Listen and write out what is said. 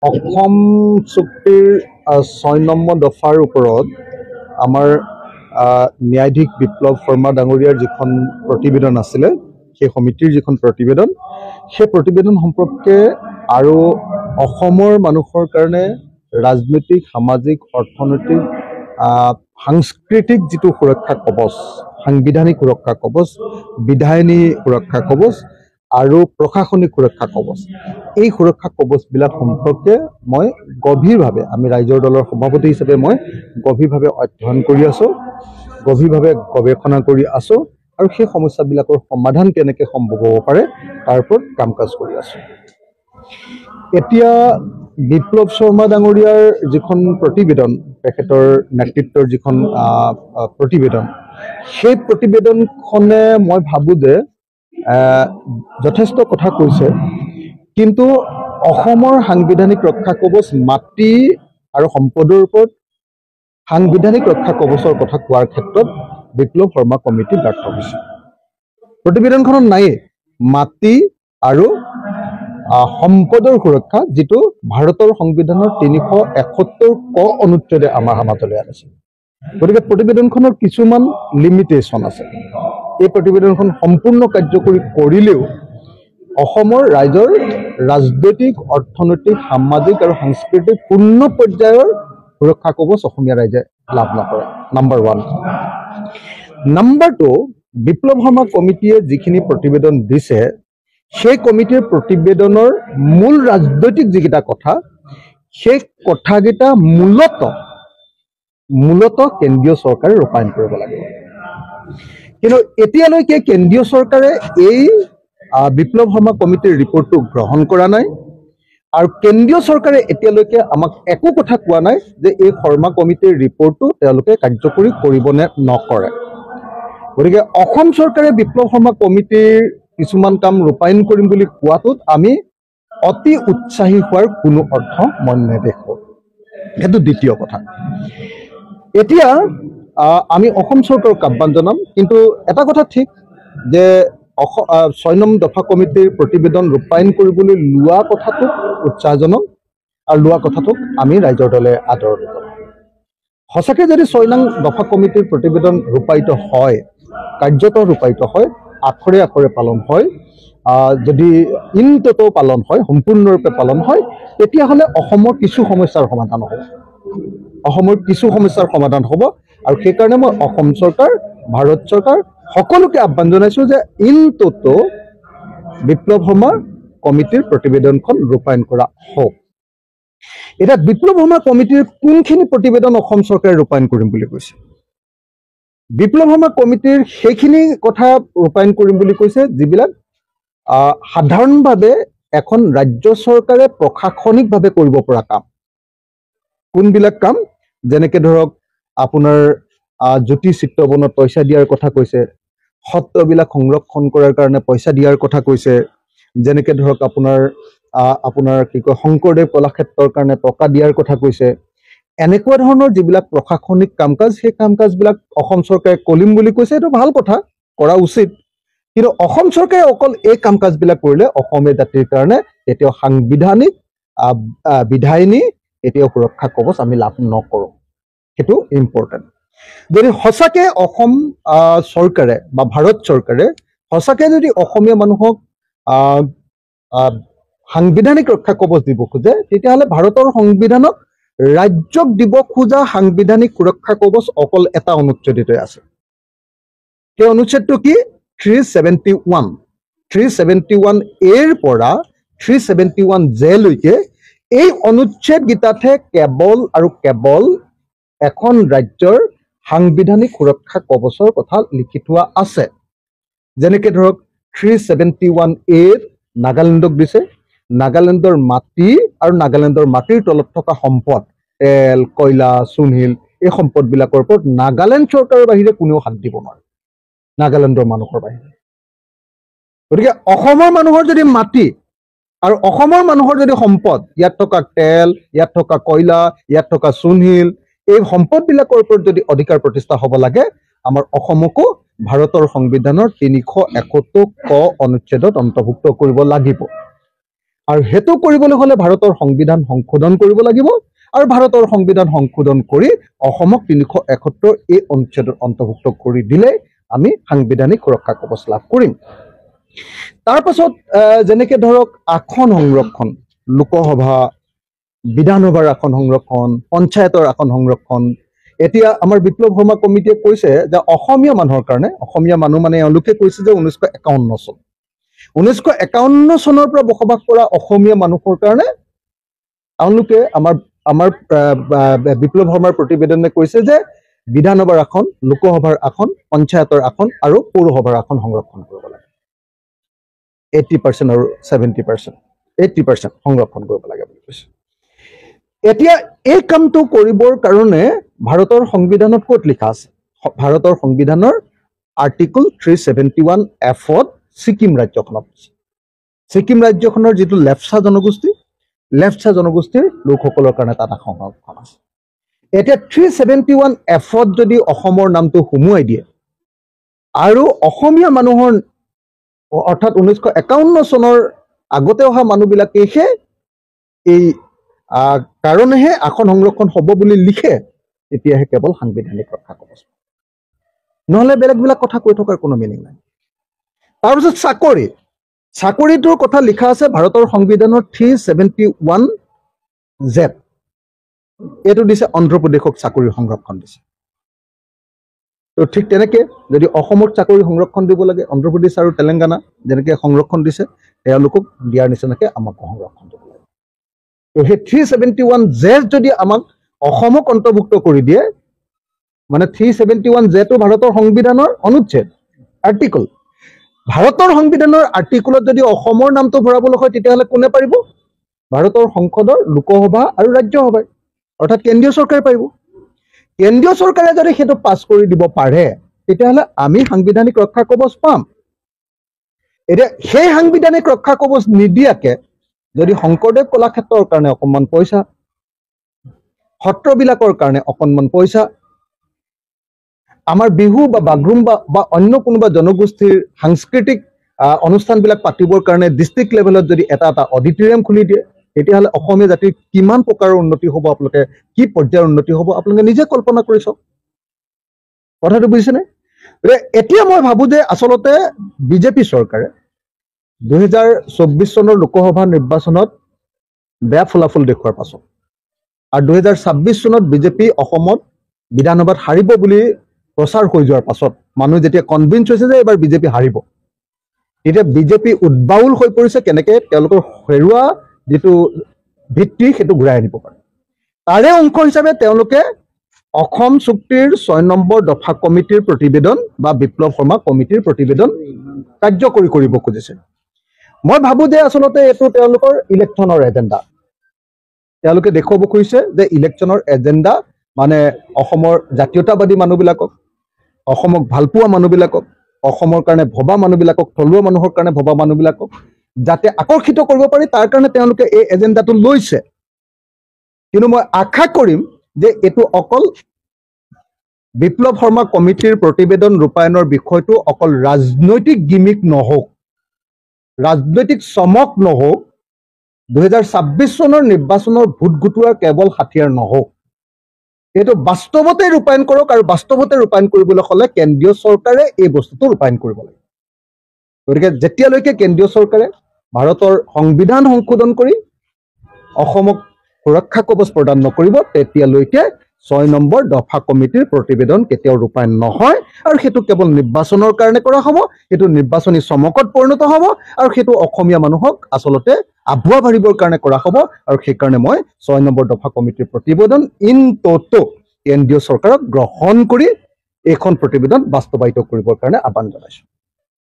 অসম চুক্তিৰ ৬ নম্বৰ দফাৰ ওপৰত আমাৰ ন্যায়াধীশ বিপ্লৱ শৰ্মা ডাঙৰীয়াৰ যিখন প্ৰতিবেদন আছিলে, সেই সমিতিৰ যিখন প্ৰতিবেদন, সেই প্ৰতিবেদন সম্পৰ্কে আৰু অসমৰ মানুহৰ কাৰণে ৰাজনৈতিক, সামাজিক, অৰ্থনৈতিক, সাংস্কৃতিক যিটো সুৰক্ষা কৱচ, সাংবিধানিক সুৰক্ষা কৱচ, বিধায়িনী সুৰক্ষা কৱচ আৰু প্ৰশাসনিক সুৰক্ষা কৱচ, এই সুৰক্ষা কৱচবিলাক সম্পৰ্কে মই গভীৰভাৱে, আমি ৰাইজৰ দলৰ সভাপতি হিচাপে মই গভীৰভাৱে অধ্যয়ন কৰি আছোঁ, গভীৰভাৱে গৱেষণা কৰি আছোঁ আৰু সেই সমস্যাবিলাকৰ সমাধান কেনেকৈ সম্ভৱ হ'ব পাৰে তাৰ ওপৰত কাম কাজ কৰি আছোঁ। এতিয়া বিপ্লৱ শৰ্মা ডাঙৰীয়াৰ যিখন প্ৰতিবেদন, তেখেতৰ নেতৃত্বৰ যিখন প্ৰতিবেদন, সেই প্ৰতিবেদনখনে মই ভাবোঁ যে যথেষ্ট কথা কৈছে, কিন্তু অসমৰ সাংবিধানিক ৰক্ষা কৱচ মাটি আৰু সম্পদৰ ওপৰত সাংবিধানিক ৰক্ষা কৱচৰ কথা কোৱাৰ ক্ষেত্ৰত বিপ্লৱ শৰ্মা কমিটি ব্যৰ্থ হৈছে। প্ৰতিবেদনখনত নায়েই মাটি আৰু সম্পদৰ সুৰক্ষা, যিটো ভাৰতৰ সংবিধানৰ ৩৭১ ক অনুচ্ছেদে আমাৰ সমাজলৈ আনিছে। গতিকে প্ৰতিবেদনখনৰ কিছুমান লিমিটেশ্যন আছে। এই প্ৰতিবেদনখন সম্পূৰ্ণ কাৰ্যকৰী কৰিলেও অসমৰ ৰাইজৰ ৰাজনৈতিক, অৰ্থনৈতিক, সামাজিক আৰু সাংস্কৃতিক পূৰ্ণ পৰ্যায়ৰ সুৰক্ষা কৱচ অসমীয়া ৰাইজে লাভ নকৰে। নাম্বাৰ 1। নাম্বাৰ 2, বিপ্লৱ শৰ্মা কমিটিয়ে যিখিনি প্ৰতিবেদন দিছে, সেই কমিটিৰ প্ৰতিবেদনৰ মূল ৰাজনৈতিক যিকেইটা কথা, সেই কথাকেইটা মূলত কেন্দ্ৰীয় চৰকাৰে ৰূপায়ণ কৰিব লাগিব। কিন্তু এতিয়ালৈকে কেন্দ্ৰীয় চৰকাৰে এই বিপ্লৱ শৰ্মা কমিটিৰ ৰিপৰ্টটো গ্ৰহণ কৰা নাই আৰু কেন্দ্ৰীয় চৰকাৰে এতিয়ালৈকে আমাক একো কথা কোৱা নাই যে এই শৰ্মা কমিটিৰ ৰিপৰ্টটো তেওঁলোকে কাৰ্যকৰী কৰিব নে নকৰে। গতিকে অসম চৰকাৰে বিপ্লৱ শৰ্মা কমিটিৰ কিছুমান কাম ৰূপায়ণ কৰিম বুলি কোৱাটোত আমি অতি উৎসাহী হোৱাৰ কোনো অৰ্থ মই নেদেখোঁ। সেইটো দ্বিতীয় কথা। এতিয়া আমি অসম চৰকাৰক আহ্বান জনাম, কিন্তু এটা কথা ঠিক যে ৬ নং দফা কমিটিৰ প্ৰতিবেদন ৰূপায়ণ কৰিবলৈ লোৱা কথাটোক উৎসাহজনক আৰু লোৱা কথাটোক আমি ৰাইজৰ দলে আদৰণি জনাম। সঁচাকৈ যদি ৬ নং দফা কমিটিৰ প্ৰতিবেদন ৰূপায়িত হয়, কাৰ্যত ৰূপায়িত হয়, আখৰে আখৰে পালন হয়, যদি ইনটোটো পালন হয়, সম্পূৰ্ণৰূপে পালন হয়, তেতিয়াহ'লে অসমৰ কিছু সমস্যাৰ সমাধান হ'ব। আৰু সেইকাৰণে মই অসম চৰকাৰ, ভাৰত চৰকাৰ সকলোকে আহ্বান জনাইছোঁ যে ইনটোটো বিপ্লৱ শৰ্মা কমিটিৰ প্ৰতিবেদনখন ৰূপায়ণ কৰা হওক। এতিয়া বিপ্লৱ শৰ্মা কমিটিৰ কোনখিনি প্ৰতিবেদন অসম চৰকাৰে ৰূপায়ণ কৰিম বুলি কৈছে? বিপ্লৱ শৰ্মা কমিটিৰ সেইখিনি কথা ৰূপায়ণ কৰিম বুলি কৈছে যিবিলাক সাধাৰণভাৱে এখন ৰাজ্য চৰকাৰে প্ৰশাসনিকভাৱে কৰিব পৰা কাম। কোনবিলাক কাম? যেনেকৈ ধৰক আপোনাৰ জ্যোতি চিত্ৰবনত পইচা দিয়াৰ কথা কৈছে, সত্ৰবিলাক সংৰক্ষণ কৰাৰ কাৰণে পইচা দিয়াৰ কথা কৈছে, যেনেকৈ ধৰক আপোনাৰ কি কয় শংকৰদেৱ কলাক্ষেত্ৰৰ কাৰণে টকা দিয়াৰ কথা কৈছে। এনেকুৱা ধৰণৰ যিবিলাক প্ৰশাসনিক কাম কাজ, সেই কাম কাজবিলাক অসম চৰকাৰে কৰিম বুলি কৈছে, এইটো ভাল কথা, কৰা উচিত। কিন্তু অসম চৰকাৰে অকল এই কাম কাজবিলাক কৰিলে অসমীয়া জাতিৰ কাৰণে এতিয়াও সাংবিধানিক, বিধায়িনী, এতিয়াও সুৰক্ষা কৱচ আমি লাভ নকৰোঁ। সেইটো ইম্পৰ্টেণ্ট। যদি সঁচাকৈ অসম চৰকাৰে বা ভাৰত চৰকাৰে সঁচাকৈ যদি অসমীয়া মানুহক সাংবিধানিক ৰক্ষা কৱচ দিব খোজে, তেতিয়াহ'লে ভাৰতৰ সংবিধানক ৰাজ্যক দিব খোজা সাংবিধানিক সুৰক্ষা কৱচ অকল এটা অনুচ্ছেদতে আছে। সেই অনুচ্ছেদটো কি? 371। 371A পৰা 371J লৈকে এই অনুচ্ছেদকেইটাতহে কেৱল আৰু কেৱল এখন ৰাজ্যৰ সাংবিধানিক সুৰক্ষা কৱচৰ কথা লিখি থোৱা আছে। যেনেকৈ ধৰক 371A নাগালেণ্ডক দিছে। নাগালেণ্ডৰ মাটি আৰু নাগালেণ্ডৰ মাটিৰ তলত থকা সম্পদ, তেল, কয়লা, চূণশিল, এই সম্পদবিলাকৰ ওপৰত নাগালেণ্ড চৰকাৰৰ বাহিৰে কোনেও হাত দিব নোৱাৰে, নাগালেণ্ডৰ মানুহৰ বাহিৰে। গতিকে অসমৰ মানুহৰ যদি মাটি আৰু অসমৰ মানুহৰ যদি সম্পদ, ইয়াত থকা তেল, ইয়াত থকা কয়লা, ইয়াত থকা চূণশিল, এই সম্পদবিলাকৰ ওপৰত যদি অধিকাৰ প্ৰতিষ্ঠা হ'ব লাগে, আমাৰ অসমকো ভাৰতৰ সংবিধানৰ ৩৭১ ক অনুচ্ছেদত অন্তৰ্ভুক্ত কৰিব লাগিব। আৰু হেতু কৰিবলৈ হলে ভাৰতৰ সংবিধান সংশোধন কৰিব লাগিব আৰু ভাৰতৰ সংবিধান সংশোধন কৰি অসমক 371 এই অনুচ্ছেদত অন্তৰ্ভুক্ত কৰি দিলে আমি সাংবিধানিক সুৰক্ষা কবচ লাভ কৰিম তাৰ পাছত যেনেকে ধৰক আসন সংৰক্ষণ লোকসভা বিধানসভাৰ আসন সংৰক্ষণ পঞ্চায়তৰ আসন সংৰক্ষণ এতিয়া আমাৰ বিপ্লৱ শৰ্মা কমিটিয়ে কৈছে যে অসমীয়া মানুহৰ কাৰণে অসমীয়া মানুহ মানে এওঁলোকে কৈছে যে 1951 চন 1951 চনৰ পৰা বসবাস কৰা অসমীয়া মানুহৰ কাৰণে এওঁলোকে আমাৰ বিপ্লৱ শৰ্মাৰ প্ৰতিবেদনে কৈছে যে বিধানসভাৰ আসন লোকসভাৰ আসন পঞ্চায়তৰ আসন আৰু পৌৰসভাৰ আসন সংৰক্ষণ কৰিব লাগে 80% আৰু 70% 80% সংৰক্ষণ কৰিব লাগে বুলি কৈছে এতিয়া এই কামটো কৰিবৰ কাৰণে ভাৰতৰ সংবিধানত ক'ত লিখা আছে ভাৰতৰ সংবিধানৰ আৰ্টিকল 371 এফত ছিকিম ৰাজ্যখনত ছিকিম ৰাজ্যখনৰ যেটো লেপচা জনগোষ্ঠীৰ লোকসকলৰ কাৰণে তাত সংৰক্ষণ আছে এতিয়া 371 এফত যদি অসমৰ নামটো হুমুৱাই দিয়ে আৰু অসমীয়া মানুহৰ অৰ্থাৎ 1951 চনৰ আগতে অহা মানুহবিলাকেহে এই কাৰণেহে আসন সংৰক্ষণ হ'ব বুলি লিখে এতিয়াহে কেৱল সাংবিধানিক ৰক্ষা কবচ নহলে বেলেগবিলাক কথা কৈ থকাৰ কোনো মিনিং নাই তাৰপিছত চাকৰিটোৰ কথা লিখা আছে ভাৰতৰ সংবিধানৰ 371 জেড এইটো দিছে অন্ধ্ৰপ্ৰদেশক চাকৰি সংৰক্ষণ দিছে তো ঠিক তেনেকে যদি অসমক চাকৰি সংৰক্ষণ দিব লাগে অন্ধ্ৰপ্ৰদেশ আৰু তেলেংগানা যেনেকে সংৰক্ষণ দিছে তেওঁলোকক দিয়াৰ নিচিনাকে আমাক সংৰক্ষণ দিব লাগে তো সেই 371 জেড যদি আমাক অসমক অন্তৰ্ভুক্ত কৰি দিয়ে মানে 371 জেটো ভাৰতৰ সংবিধানৰ অনুচ্ছেদ আৰ্টিকল ভাৰতৰ সংবিধানৰ আৰ্টিকলত যদি অসমৰ নামটো ভৰাবলৈ হয় তেতিয়াহ'লে কোনে পাৰিব ভাৰতৰ সংসদৰ লোকসভা আৰু ৰাজ্যসভাই অৰ্থাৎ কেন্দ্ৰীয় চৰকাৰে পাৰিব কেন্দ্ৰীয় চৰকাৰে যদি সেইটো পাছ কৰি দিব পাৰে তেতিয়াহ'লে আমি সাংবিধানিক ৰক্ষা কবচ পাম এতিয়া সেই সাংবিধানিক ৰক্ষা কবচ নিদিয়াকে যদি শংকৰদেৱ কলাক্ষেত্ৰৰ কাৰণে অকণমান পইচা সত্ৰবিলাকৰ কাৰণে অকণমান পইচা আমাৰ বিহু বা বাগৰুম্বা বা অন্য কোনোবা জনগোষ্ঠীৰ সাংস্কৃতিক অনুষ্ঠানবিলাক পাতিবৰ কাৰণে ডিস্ট্ৰিক্ট লেভেলত যদি এটা অডিটৰিয়াম খুলি দিয়ে তেতিয়াহ'লে অসমীয়া জাতিৰ কিমান প্ৰকাৰৰ উন্নতি হ'ব আপোনালোকে কি পৰ্যায়ৰ উন্নতি হ'ব আপোনালোকে নিজে কল্পনা কৰি চাওক কথাটো বুজিছেনে এতিয়া মই ভাবো যে আচলতে বিজেপি চৰকাৰে 2024 চনৰ লোকসভা নিৰ্বাচনত বেয়া ফলাফল দেখুৱাৰ পাছত আৰু 2026 চনত বিজেপি অসমত বিধানসভাত হাৰিব বুলি প্ৰচাৰ হৈ যোৱাৰ পাছত মানুহ যেতিয়া কনভিন্স হৈছে যে এবাৰ বিজেপি হাৰিব তেতিয়া বিজেপি উদ্বাউল হৈ পৰিছে কেনেকে তেওঁলোকৰ হেৰুৱা যেটো ভিত্তি সেইটো ঘূৰাই আনিব পাৰে তাৰে অংশ হিচাপে তেওঁলোকে অসম চুক্তিৰ 6 নম্বৰ দফা কমিটিৰ প্ৰতিবেদন বা বিপ্লৱ শৰ্মা কমিটিৰ প্ৰতিবেদন কাৰ্যকৰী কৰিব খুজিছে মই ভাবো যে আচলতে এটো তেওঁলোকৰ ইলেকশ্যনৰ এজেন্ডা তেওঁলোকে দেখুৱাব খুজিছে যে ইলেকশ্যনৰ এজেন্ডা মানে অসমৰ জাতীয়তাবাদী মানুহবিলাকক অসমক ভালপোৱা মানুহবিলাকক অসমৰ কাৰণে ভবা মানুহবিলাকক থলুৱা মানুহৰ কাৰণে ভবা মানুহবিলাকক যাতে আকৰ্ষিত কৰিব পাৰি তাৰ কাৰণে তেওঁলোকে এই এজেন্ডাটো লৈছে কিন্তু মই আশা কৰিম যে এটো অকল বিপ্লৱ শৰ্মা কমিটিৰ প্ৰতিবেদন ৰূপায়ণৰ বিষয়টো অকল ৰাজনৈতিক গিমিক নহওক ৰাজনৈতিক চমক নহওক 2026 চনৰ নিৰ্বাচনৰ ভোট গুটোৱাৰ কেৱল হাতিয়াৰ নহওক এটো বাস্তৱতে ৰূপায়ণ কৰক আৰু বাস্তৱতে ৰূপায়ণ কৰিবলৈ হলে কেন্দ্ৰীয় চৰকাৰে এই বস্তুটো ৰূপায়ণ কৰিব লাগে গতিকে যেতিয়ালৈকে কেন্দ্ৰীয় চৰকাৰে ভাৰতৰ সংবিধান সংশোধন কৰি অসমক সুৰক্ষা কবচ প্ৰদান নকৰিব তেতিয়ালৈকে 6 নম্বৰ দফা কমিটিৰ প্ৰতিবেদন কেতিয়াও ৰূপায়ণ নহয় আৰু সেইটো কেৱল নিৰ্বাচনৰ কাৰণে কৰা হ'ব এটো নিৰ্বাচনী চমকত পৰিণত হ'ব আৰু সেইটো অসমীয়া মানুহক আচলতে আভুৱা ভাৰিবৰ কাৰণে কৰা হ'ব আৰু সেই কাৰণে মই 6 নম্বৰ দফা কমিটিৰ প্ৰতিবেদন ইন toto কেন্দ্ৰীয় চৰকাৰক গ্ৰহণ কৰি এইখন প্ৰতিবেদন বাস্তৱায়িত কৰিবৰ কাৰণে আহ্বান জনাইছো